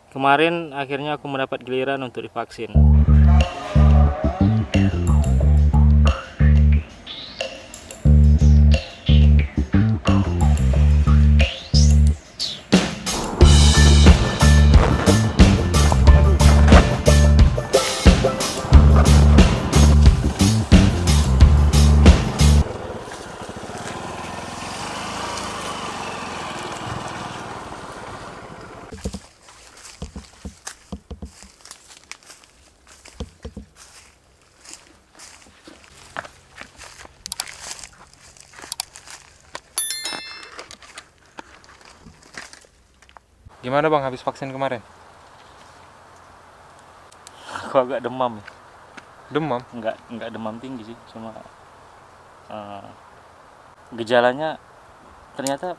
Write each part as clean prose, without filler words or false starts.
Kemarin akhirnya aku mendapat giliran untuk divaksin. Gimana bang habis vaksin kemarin? Aku agak demam ya. Demam? Enggak demam tinggi sih, cuma gejalanya ternyata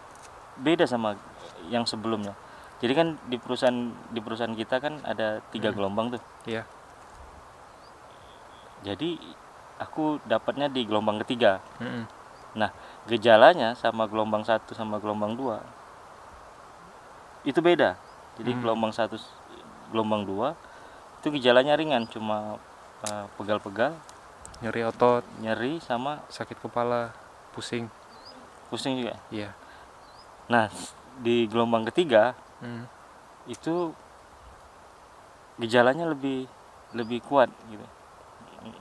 beda sama yang sebelumnya. Jadi kan di perusahaan kita kan ada 3 gelombang tuh. Iya. Jadi aku dapatnya di gelombang ketiga. Mm-mm. Nah, gejalanya sama gelombang 1 sama gelombang 2 itu beda. Jadi gelombang 1 gelombang 2 itu gejalanya ringan, cuma pegal-pegal, Nyeri otot, nyeri sama sakit kepala, pusing. pusing juga. Iya. Nah, di gelombang ketiga Mm. itu gejalanya lebih kuat gitu.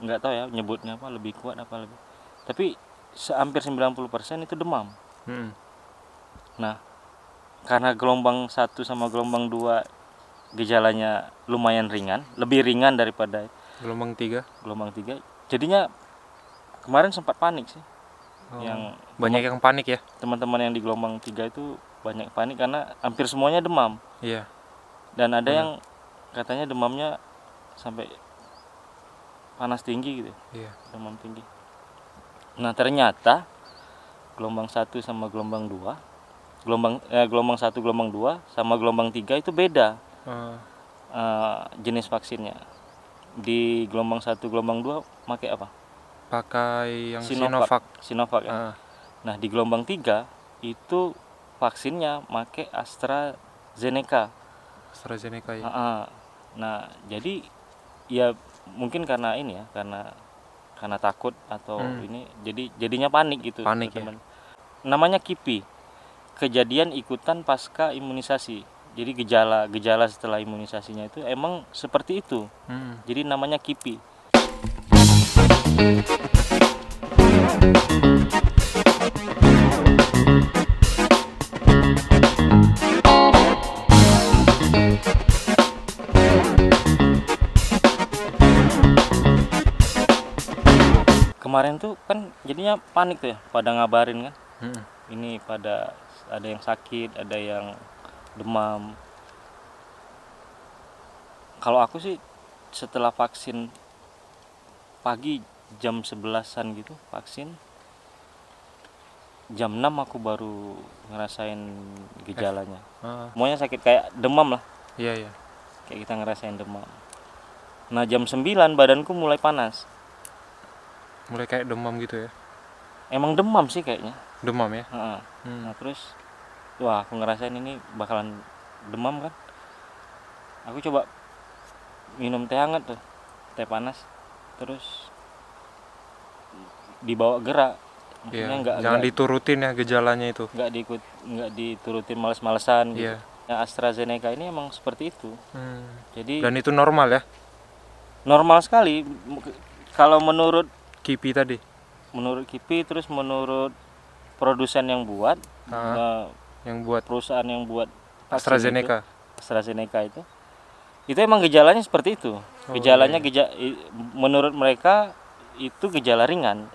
Nggak tahu ya nyebutnya apa, lebih kuat apa lebih. Tapi hampir 90% itu demam. Mm. Nah, karena gelombang 1 sama gelombang 2 gejalanya lumayan ringan, lebih ringan daripada Gelombang 3. gelombang 3. Jadinya kemarin sempat panik sih. Yang Banyak yang panik ya? teman-teman yang di gelombang 3 itu banyak panik karena hampir semuanya demam. Iya. Dan ada yang katanya demamnya sampai panas tinggi gitu. Iya. Demam tinggi. Nah, ternyata gelombang 1 sama gelombang 2, gelombang 1 gelombang 2 sama gelombang 3 itu beda jenis vaksinnya. Di gelombang 1 gelombang 2 pakai apa? Pakai yang Sinovac. Sinovac ya. Nah, di gelombang 3 itu vaksinnya pakai AstraZeneca. AstraZeneca ya. Nah, jadi ya mungkin karena ini ya, karena takut atau ini jadinya panik gitu. Panik ya. Namanya KIPI, kejadian ikutan pasca imunisasi. Jadi gejala setelah imunisasinya itu emang seperti itu. Jadi namanya KIPI. Kemarin tuh kan jadinya panik tuh ya, pada ngabarin kan. Ini pada ada yang sakit, ada yang demam. Kalau aku sih setelah vaksin pagi jam 11-an gitu vaksin, jam 6 aku baru ngerasain gejalanya. Semuanya sakit kayak demam lah. Iya, iya. Kayak kita ngerasain demam. Nah, jam 9 badanku mulai panas. Mulai kayak demam gitu ya. Emang demam sih kayaknya. Demam ya. Nah, terus wah, aku ngerasain ini bakalan demam kan. Aku coba minum teh hangat tuh, teh panas, terus dibawa gerak. Iya. Jangan diturutin ya gejalanya itu. Nggak diturutin males-malesan gitu. Iya. Yang AstraZeneca ini emang seperti itu. Jadi Dan itu normal ya? normal sekali kalau menurut KIPI tadi. Menurut KIPI, terus menurut produsen yang buat, yang buat perusahaan yang buat AstraZeneca. AstraZeneca itu emang gejalanya seperti itu. Gejalanya menurut mereka itu gejala ringan.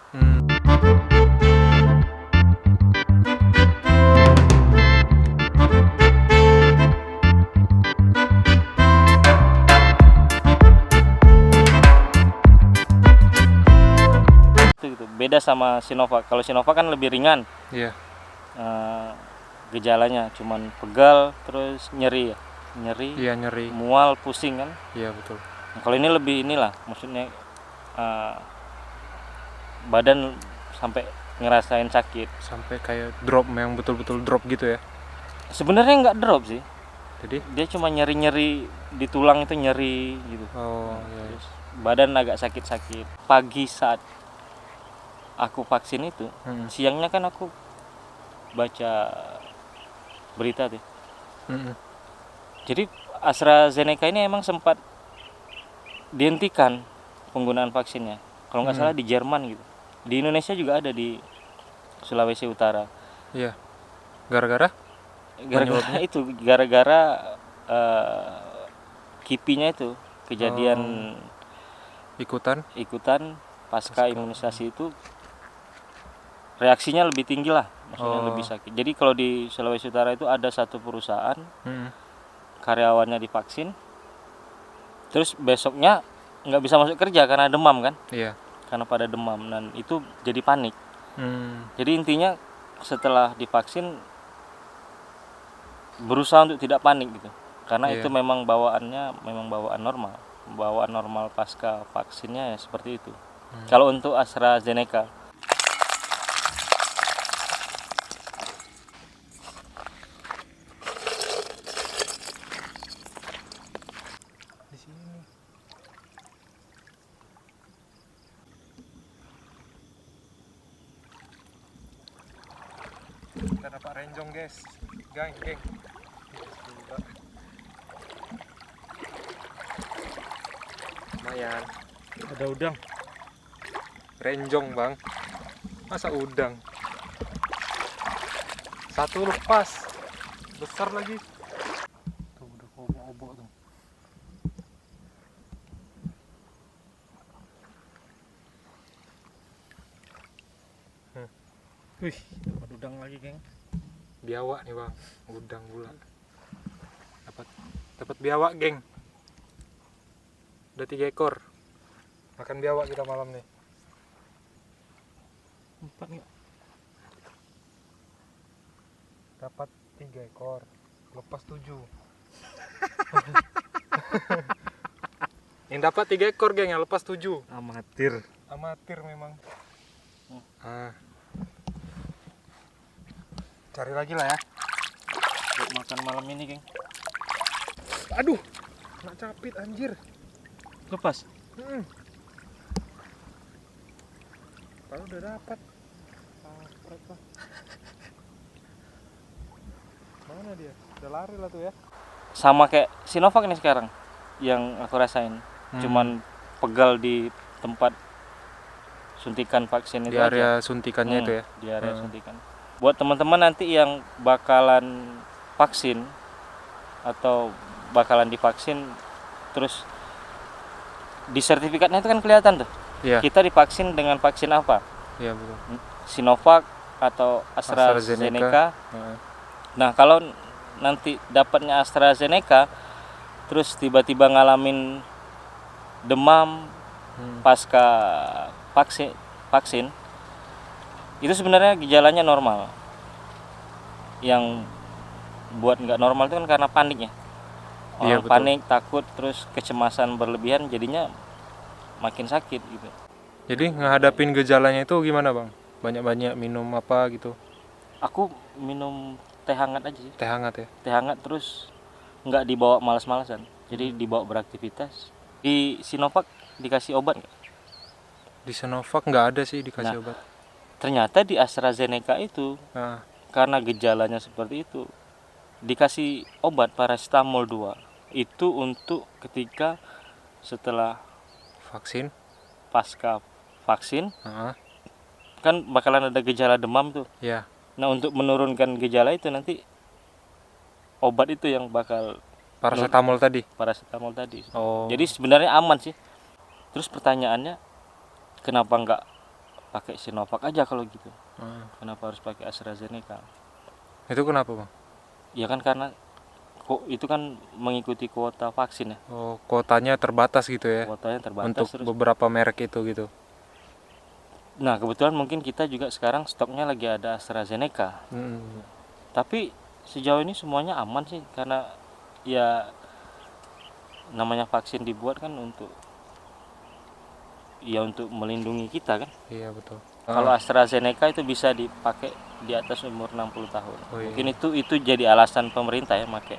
Itu beda sama Sinovac. Kalau Sinovac kan lebih ringan. Iya. Gejalanya cuman pegal, terus nyeri. Iya, nyeri. Mual, pusing kan. Iya, betul. Nah, kalau ini lebih inilah, maksudnya badan sampai ngerasain sakit. Sampai kayak drop, yang betul-betul drop gitu ya. Sebenarnya nggak drop sih. Jadi dia cuma nyeri-nyeri di tulang, itu nyeri gitu. oh iya. Terus badan agak sakit-sakit. Pagi saat aku vaksin itu, siangnya kan aku baca berita tuh. Jadi AstraZeneca ini emang sempat dihentikan penggunaan vaksinnya. Kalau nggak salah di Jerman gitu. Di Indonesia juga ada, di Sulawesi Utara. Iya. Gara-gara itu gara-gara kipinya itu kejadian ikutan pasca imunisasi itu reaksinya lebih tinggi lah, maksudnya lebih sakit. Jadi kalau di Sulawesi Utara itu ada satu perusahaan karyawannya divaksin, terus besoknya nggak bisa masuk kerja karena demam kan? Iya. Karena pada demam, dan itu jadi panik. Jadi intinya setelah divaksin berusaha untuk tidak panik gitu, karena itu memang bawaan normal pasca vaksinnya ya seperti itu. Kalau untuk AstraZeneca di sini. Kita dapat renjong guys, geng. Lumayan. ada udang. Renjong bang, masa udang? Satu lepas, besar lagi. Tuh udah obok-obok tuh. Wih, dapat udang lagi geng. Biawak nih bang, udang pula. Dapat biawak geng. Udah 3 ekor. Makan biawak kita malam nih. 4 nggak? Dapat 3 ekor, lepas 7. Yang dapat 3 ekor geng, yang lepas 7. Amatir memang. Cari lagi lah ya Buat makan malam ini geng. Aduh, kena capit anjir. Lepas. Padahal udah dapat. Mana dia? Udah lari lah tuh ya. Sama kayak Sinovac nih sekarang yang aku rasain. Cuman pegal di tempat suntikan vaksin di itu area aja. suntikannya itu ya. Di area suntikan. Buat teman-teman nanti yang bakalan vaksin atau bakalan divaksin, terus di sertifikatnya itu kan kelihatan tuh. Iya. Kita divaksin dengan vaksin apa? Iya betul. Sinovac atau AstraZeneca. Nah, kalau nanti dapatnya AstraZeneca terus tiba-tiba ngalamin demam pasca vaksin, itu sebenarnya gejalanya normal. Yang buat nggak normal itu kan karena paniknya. Orang panik, takut, terus kecemasan berlebihan, jadinya makin sakit gitu. Jadi ngehadapin gejalanya itu gimana bang? Banyak-banyak minum apa gitu? Aku minum teh hangat aja sih. Teh hangat ya? Teh hangat, terus nggak dibawa malas-malasan. Jadi dibawa beraktivitas. Di Sinovac dikasih obat nggak? Di Sinovac nggak ada sih dikasih obat. Ternyata di AstraZeneca itu karena gejalanya seperti itu, dikasih obat paracetamol 2. Itu untuk ketika setelah vaksin, pasca vaksin, kan bakalan ada gejala demam tuh. Iya. Nah, untuk menurunkan gejala itu nanti obat itu yang bakal paracetamol tadi. Oh. Jadi sebenarnya aman sih. Terus pertanyaannya, kenapa nggak pakai Sinovac aja kalau gitu? Kenapa harus pakai AstraZeneca? Itu kenapa bang? Ya kan karena itu kan mengikuti kuota vaksin ya. Oh, kuotanya terbatas gitu ya? Kuotanya terbatas untuk terus beberapa merek itu gitu. Nah, kebetulan mungkin kita juga sekarang stoknya lagi ada AstraZeneca. Tapi sejauh ini semuanya aman sih, karena ya namanya vaksin dibuat kan untuk melindungi kita kan. Iya betul. Kalau AstraZeneca itu bisa dipakai di atas umur 60 tahun. Oh, iya. Mungkin itu jadi alasan pemerintah ya pakai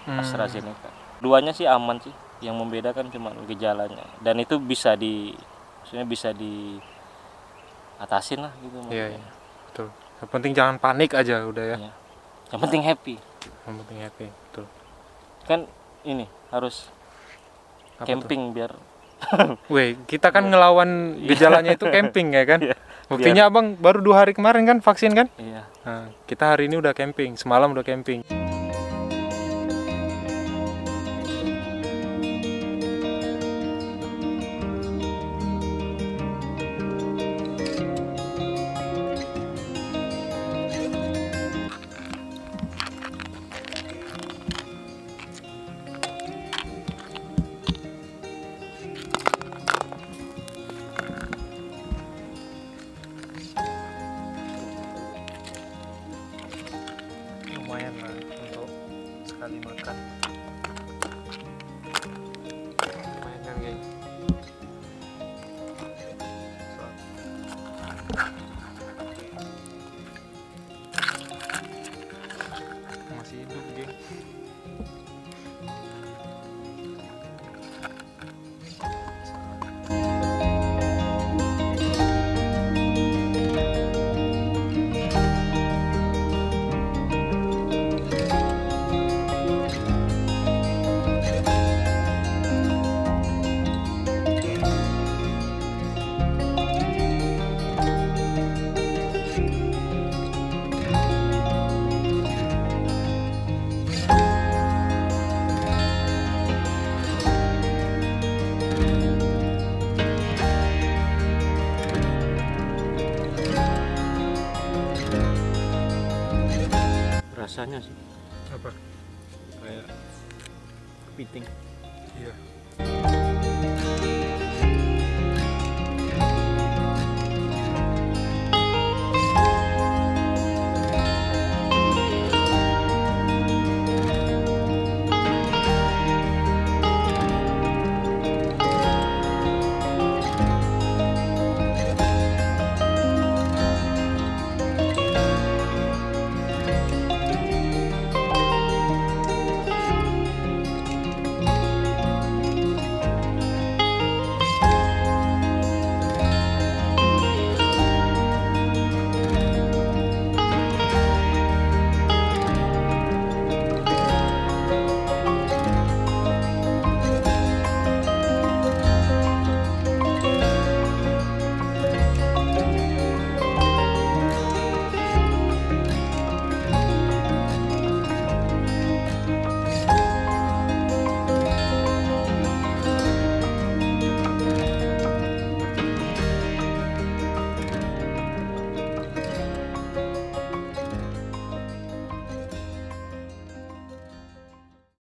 AstraZeneca. Duanya sih aman sih, yang membedakan cuma gejalanya, dan itu maksudnya bisa diatasin lah gitu maksudnya. Iya, betul. Yang penting jangan panik aja udah ya. Iya. Yang penting happy. Yang penting happy, betul. Kan ini harus Apa camping biar Weh, kita kan ngelawan gejalanya itu camping ya kan? Iya. Buktinya abang baru 2 hari kemarin kan vaksin kan? iya. Nah, kita hari ini udah camping, semalam udah camping. Lumayan lah untuk sekali makan. Lumayan kan geng. Masih hidup geng. Rasanya sih Apa? kayak kepiting. Iya.